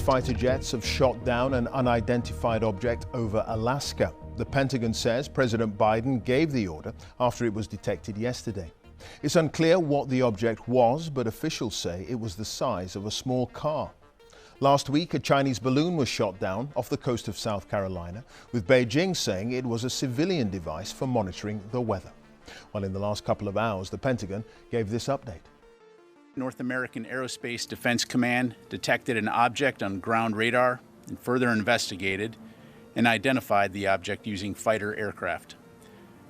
fighter jets have shot down an unidentified object over Alaska. The Pentagon says President Biden gave the order after it was detected yesterday. It's unclear what the object was, but officials say it was the size of a small car. Last week, a Chinese balloon was shot down off the coast of South Carolina, with Beijing saying it was a civilian device for monitoring the weather. Well, in the last couple of hours, the Pentagon gave this update. North American Aerospace Defense Command detected an object on ground radar and further investigated and identified the object using fighter aircraft.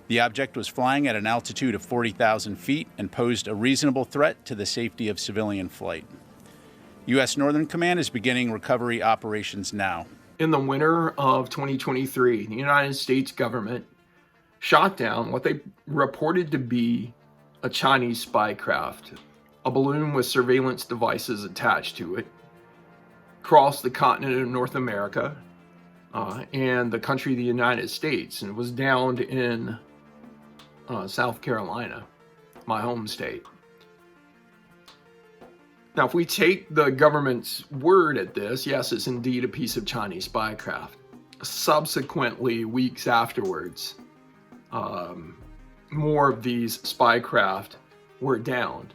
The object was flying at an altitude of 40,000 feet and posed a reasonable threat to the safety of civilian flight. U.S. Northern Command is beginning recovery operations now. In the winter of 2023, the United States government shot down what they reported to be a Chinese spy craft. A balloon with surveillance devices attached to it crossed the continent of North America and the country of the United States, and it was downed in South Carolina, my home state. Now, if we take the government's word at this, yes, it's indeed a piece of Chinese spy craft. Subsequently, weeks afterwards, more of these spy craft were downed,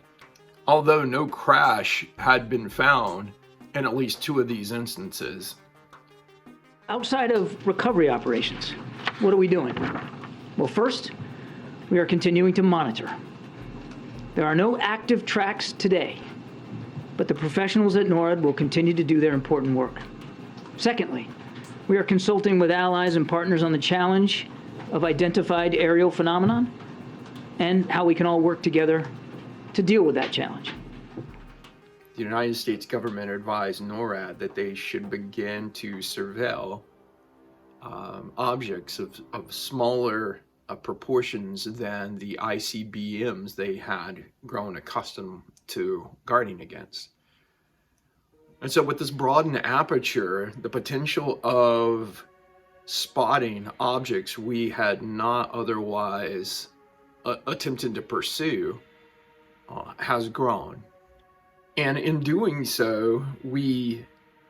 although no crash had been found in at least 2 of these instances. Outside of recovery operations, what are we doing? Well, first, we are continuing to monitor. There are no active tracks today, but the professionals at NORAD will continue to do their important work. Secondly, we are consulting with allies and partners on the challenge of identified aerial phenomenon and how we can all work together to deal with that challenge. The United States government advised NORAD that they should begin to surveil objects of smaller proportions than the ICBMs they had grown accustomed to guarding against. And so with this broadened aperture, the potential of spotting objects we had not otherwise attempted to pursue has grown. And in doing so, we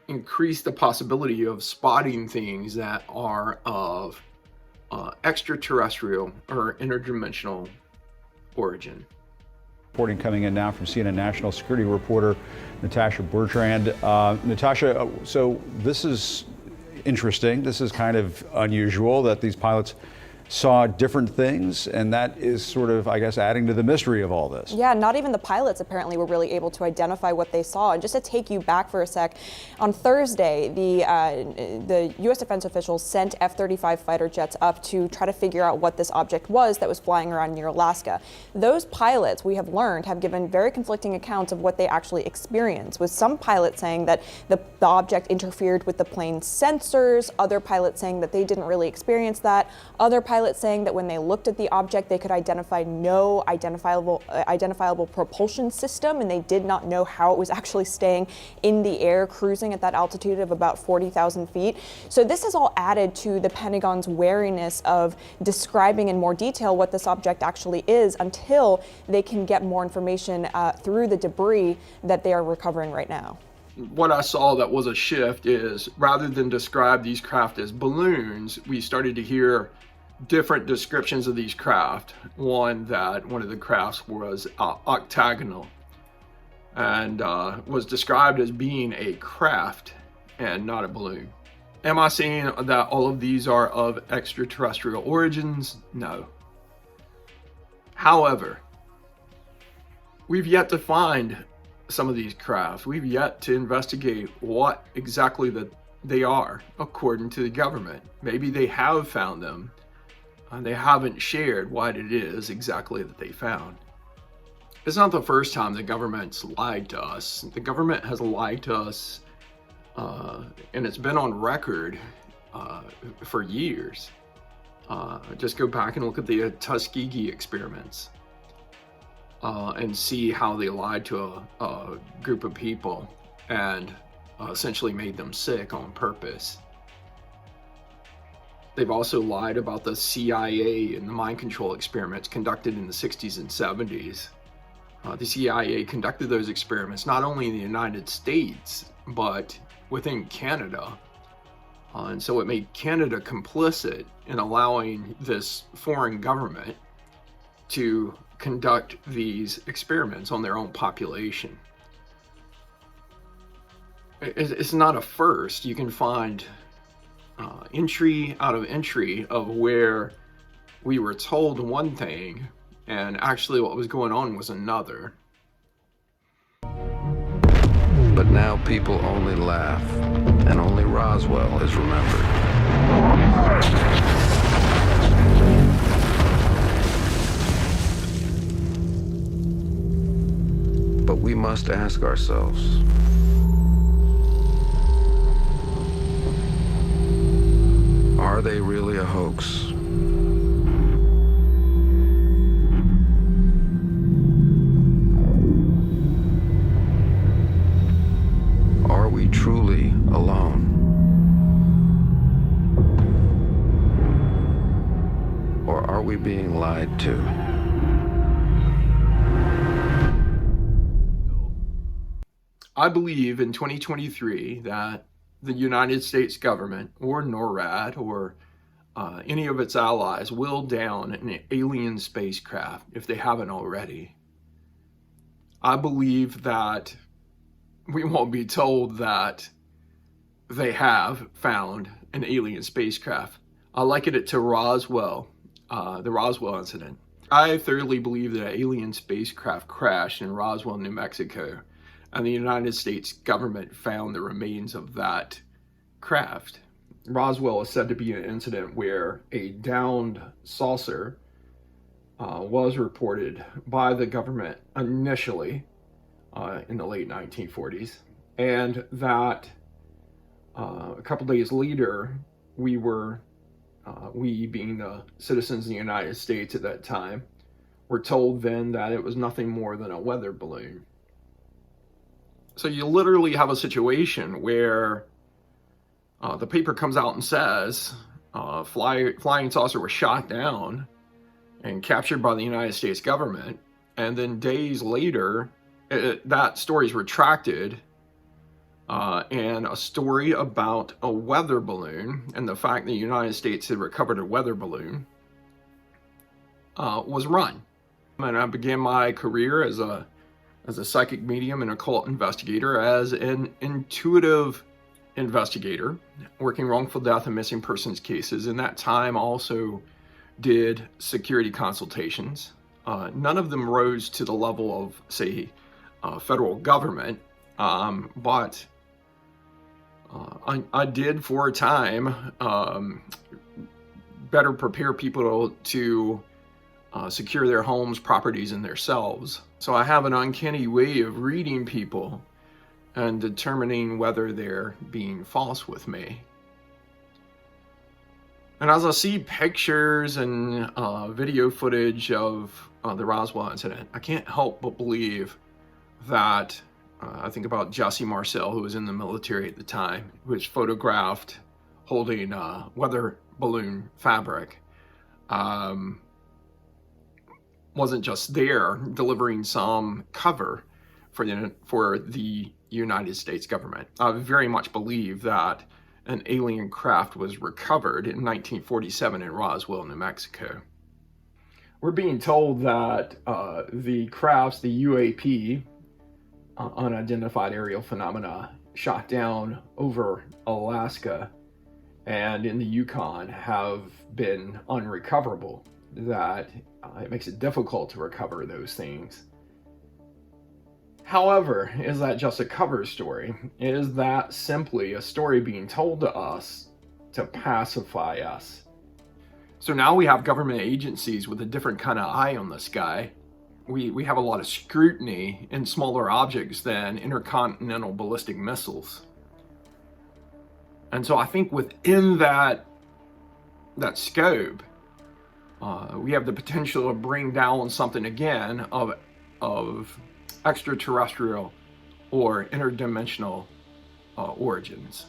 increase the possibility of spotting things that are of extraterrestrial or interdimensional origin. Reporting coming in now from CNN national security reporter Natasha Bertrand. Natasha, so this is interesting. This is kind of unusual that these pilots saw different things, and that is sort of, I guess, adding to the mystery of all this. Yeah, not even the pilots apparently were really able to identify what they saw. And just to take you back for a sec, on Thursday, the U.S. defense officials sent F-35 fighter jets up to try to figure out what this object was that was flying around near Alaska. Those pilots, we have learned, have given very conflicting accounts of what they actually experienced, with some pilots saying that the object interfered with the plane's sensors, other pilots saying that they didn't really experience that, other pilots saying that when they looked at the object, they could identify no identifiable propulsion system, and they did not know how it was actually staying in the air, cruising at that altitude of about 40,000 feet. So this has all added to the Pentagon's wariness of describing in more detail what this object actually is until they can get more information through the debris that they are recovering right now. What I saw that was a shift is, rather than describe these craft as balloons, we started to hear different descriptions of these craft. One of the crafts was octagonal and was described as being a craft and not a balloon. Am I saying that all of these are of extraterrestrial origins? No. However, we've yet to find some of these crafts. We've yet to investigate what exactly that they are, according to the government. Maybe they have found them, and they haven't shared what it is exactly that they found. It's not the first time the government's lied to us. The government has lied to us, and it's been on record for years. Just go back and look at the Tuskegee experiments and see how they lied to a group of people and essentially made them sick on purpose. They've also lied about the CIA and the mind control experiments conducted in the 60s and 70s, The CIA conducted those experiments not only in the United States, but within Canada. And so it made Canada complicit in allowing this foreign government to conduct these experiments on their own population. It's not a first. You can find entry out of entry of where we were told one thing and actually what was going on was another. But now people only laugh, and only Roswell is remembered. But we must ask ourselves, are they really a hoax? Are we truly alone? Or are we being lied to? I believe in 2023 that the United States government or NORAD or any of its allies will down an alien spacecraft if they haven't already. I believe that we won't be told that they have found an alien spacecraft. I liken it to Roswell, the Roswell Incident. I thoroughly believe that an alien spacecraft crashed in Roswell, New Mexico, and the United States government found the remains of that craft. Roswell is said to be an incident where a downed saucer was reported by the government initially in the late 1940s, and that a couple days later, we being the citizens of the United States at that time, were told then that it was nothing more than a weather balloon. So you literally have a situation where the paper comes out and says flying saucer was shot down and captured by the United States government, and then days later that story is retracted, and a story about a weather balloon and the fact that the United States had recovered a weather balloon was run. And I began my career as a psychic medium and occult investigator, as an intuitive investigator, working wrongful death and missing persons cases. In that time, also did security consultations. None of them rose to the level of, say, federal government, but I did for a time better prepare people to secure their homes, properties, and themselves. So I have an uncanny way of reading people and determining whether they're being false with me. And as I see pictures and video footage of the Roswell incident, I can't help but believe that I think about Jesse Marcel, who was in the military at the time, who was photographed holding weather balloon fabric. Wasn't just there delivering some cover for the United States government. I very much believe that an alien craft was recovered in 1947 in Roswell, New Mexico. We're being told that the crafts, the UAP, Unidentified Aerial Phenomena, shot down over Alaska and in the Yukon have been unrecoverable, that it makes it difficult to recover those things. However, is that just a cover story? Is that simply a story being told to us to pacify us? So now we have government agencies with a different kind of eye on the sky. We have a lot of scrutiny in smaller objects than intercontinental ballistic missiles. And so I think within that scope, we have the potential to bring down something again of extraterrestrial or interdimensional origins.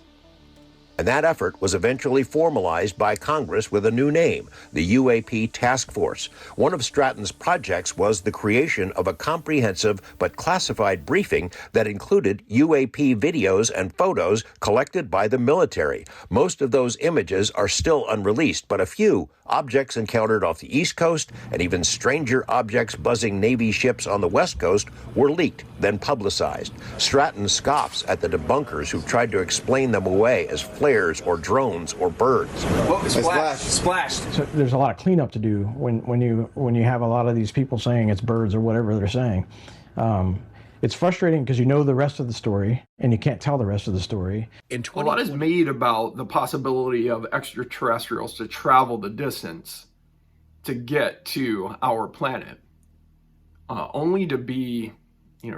And that effort was eventually formalized by Congress with a new name, the UAP Task Force. One of Stratton's projects was the creation of a comprehensive but classified briefing that included UAP videos and photos collected by the military. Most of those images are still unreleased, but a few objects encountered off the East Coast and even stranger objects buzzing Navy ships on the West Coast were leaked, then publicized. Stratton scoffs at the debunkers who tried to explain them away as flares or drones or birds. Oh, splashed. So there's a lot of cleanup to do when you have a lot of these people saying it's birds or whatever they're saying. It's frustrating because you know the rest of the story and you can't tell the rest of the story. A lot is made about the possibility of extraterrestrials to travel the distance to get to our planet, only to be,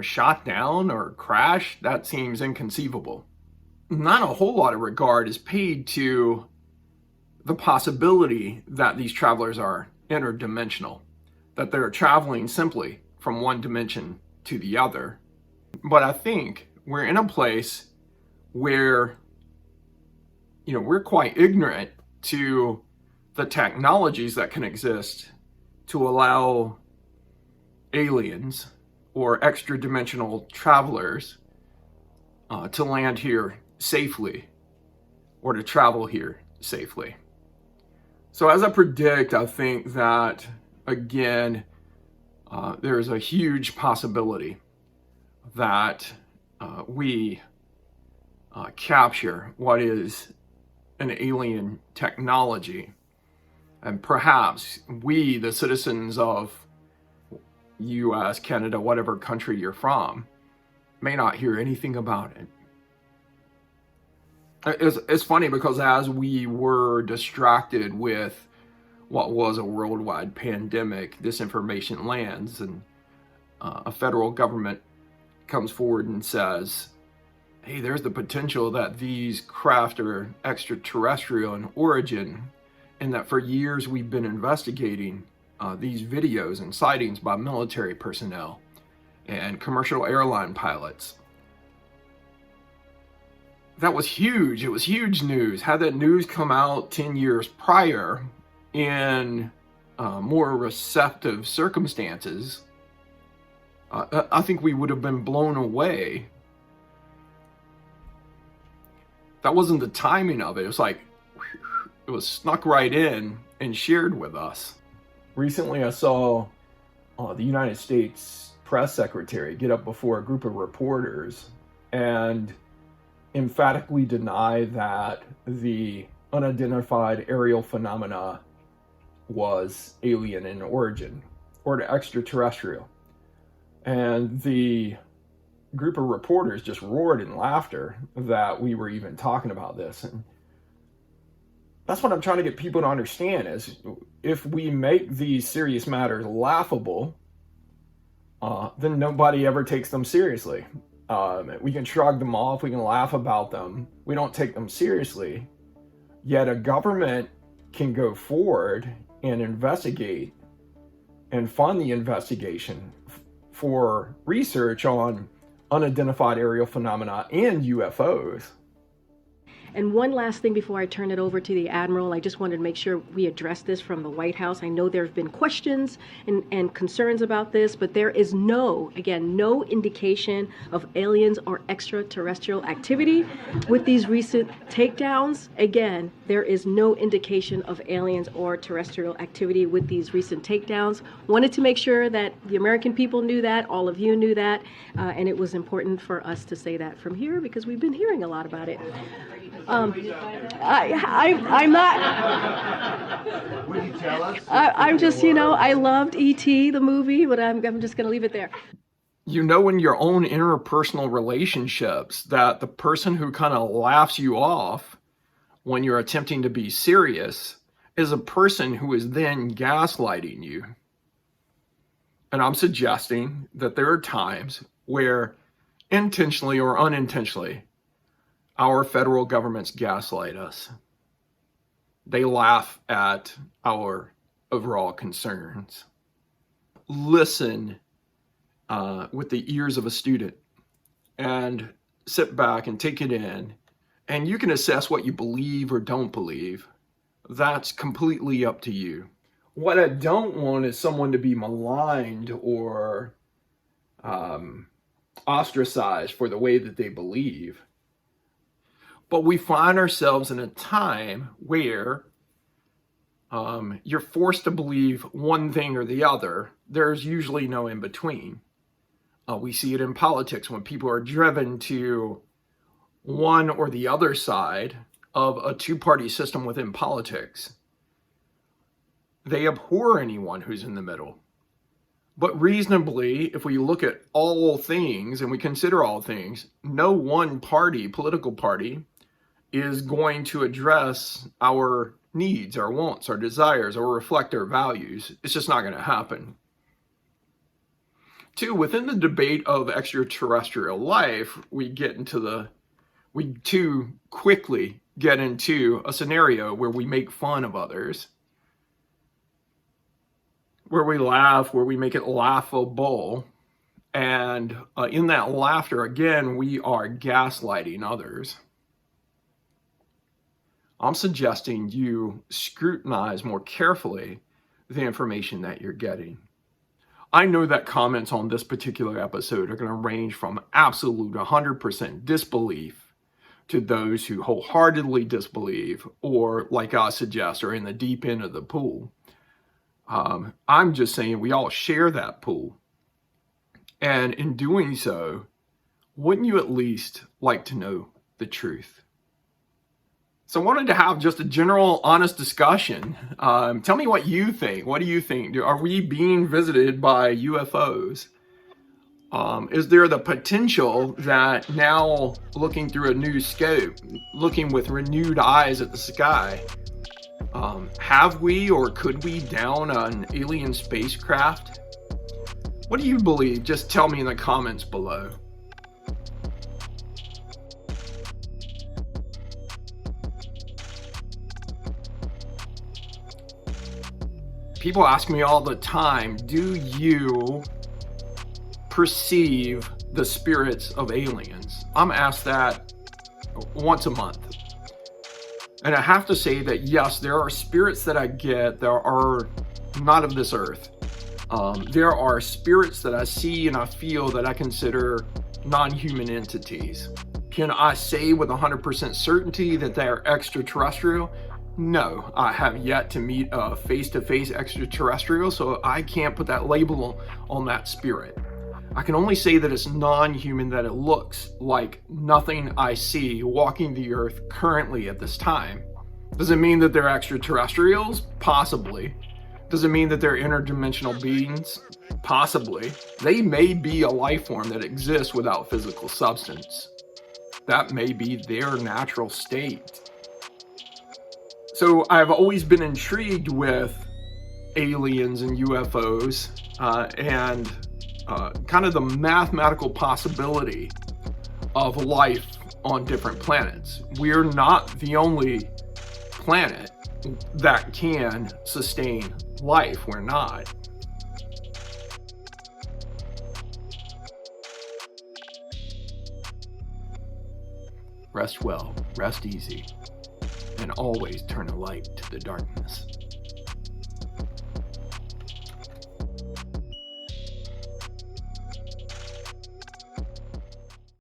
shot down or crash. That seems inconceivable. Not a whole lot of regard is paid to the possibility that these travelers are interdimensional, that they're traveling simply from one dimension to the other. But I think we're in a place where, we're quite ignorant to the technologies that can exist to allow aliens or extra-dimensional travelers to land here safely or to travel here safely. So as I predict, I think that, again, there's a huge possibility that we capture what is an alien technology, and perhaps we, the citizens of US, Canada, whatever country you're from, may not hear anything about it. It's funny because as we were distracted with what was a worldwide pandemic, this information lands, and a federal government comes forward and says, hey, there's the potential that these craft are extraterrestrial in origin, and that for years we've been investigating these videos and sightings by military personnel and commercial airline pilots. That was huge. It was huge news. Had that news come out 10 years prior in more receptive circumstances, I think we would have been blown away. That wasn't the timing of it. It was like, it was snuck right in and shared with us. Recently, I saw the United States press secretary get up before a group of reporters and emphatically deny that the unidentified aerial phenomena was alien in origin or extraterrestrial. And the group of reporters just roared in laughter that we were even talking about this. And that's what I'm trying to get people to understand is if we make these serious matters laughable, then nobody ever takes them seriously. We can shrug them off, we can laugh about them, we don't take them seriously. Yet a government can go forward and investigate and fund the investigation for research on unidentified aerial phenomena and UFOs. And one last thing before I turn it over to the Admiral, I just wanted to make sure we address this from the White House. I know there have been questions and concerns about this, but there is no indication of aliens or extraterrestrial activity with these recent takedowns. Again, there is no indication of aliens or terrestrial activity with these recent takedowns. Wanted to make sure that the American people knew that, all of you knew that, and it was important for us to say that from here because we've been hearing a lot about it. I'm not. Would you tell us? I'm just, I loved E.T., the movie, but I'm just going to leave it there. In your own interpersonal relationships that the person who kind of laughs you off when you're attempting to be serious is a person who is then gaslighting you. And I'm suggesting that there are times where intentionally or unintentionally, our federal governments gaslight us. They laugh at our overall concerns. Listen with the ears of a student and sit back and take it in And you can assess what you believe or don't believe. That's completely up to you. What I don't want is someone to be maligned or ostracized for the way that they believe. But we find ourselves in a time where you're forced to believe one thing or the other. There's usually no in between. We see it in politics when people are driven to one or the other side of a two-party system within politics. They abhor anyone who's in the middle. But reasonably, if we look at all things and we consider all things, no one party, political party, is going to address our needs, our wants, our desires, or reflect our values. It's just not going to happen. Two, within the debate of extraterrestrial life, we too quickly get into a scenario where we make fun of others, where we laugh, where we make it laughable. And in that laughter, again, we are gaslighting others. I'm suggesting you scrutinize more carefully the information that you're getting. I know that comments on this particular episode are going to range from absolute 100% disbelief to those who wholeheartedly disbelieve, or, like I suggest, are in the deep end of the pool. I'm just saying we all share that pool. And in doing so, wouldn't you at least like to know the truth? So I wanted to have just a general, honest discussion. Tell me what you think. What do you think? Are we being visited by UFOs? Is there the potential that now, looking through a new scope, looking with renewed eyes at the sky, have we or could we down an alien spacecraft? What do you believe? Just tell me in the comments below. People ask me all the time, do you perceive the spirits of aliens? I'm asked that once a month. And I have to say that yes, there are spirits that I get that are not of this earth. There are spirits that I see and I feel that I consider non-human entities. Can I say with 100% certainty that they are extraterrestrial? No, I have yet to meet a face-to-face extraterrestrial, so I can't put that label on that spirit. I can only say that it's non-human, that it looks like nothing I see walking the earth currently at this time. Does it mean that they're extraterrestrials? Possibly. Does it mean that they're interdimensional beings? Possibly. They may be a life form that exists without physical substance. That may be their natural state. So I've always been intrigued with aliens and UFOs and kind of the mathematical possibility of life on different planets. We're not the only planet that can sustain life. We're not. Rest well, rest easy, and always turn a light to the darkness.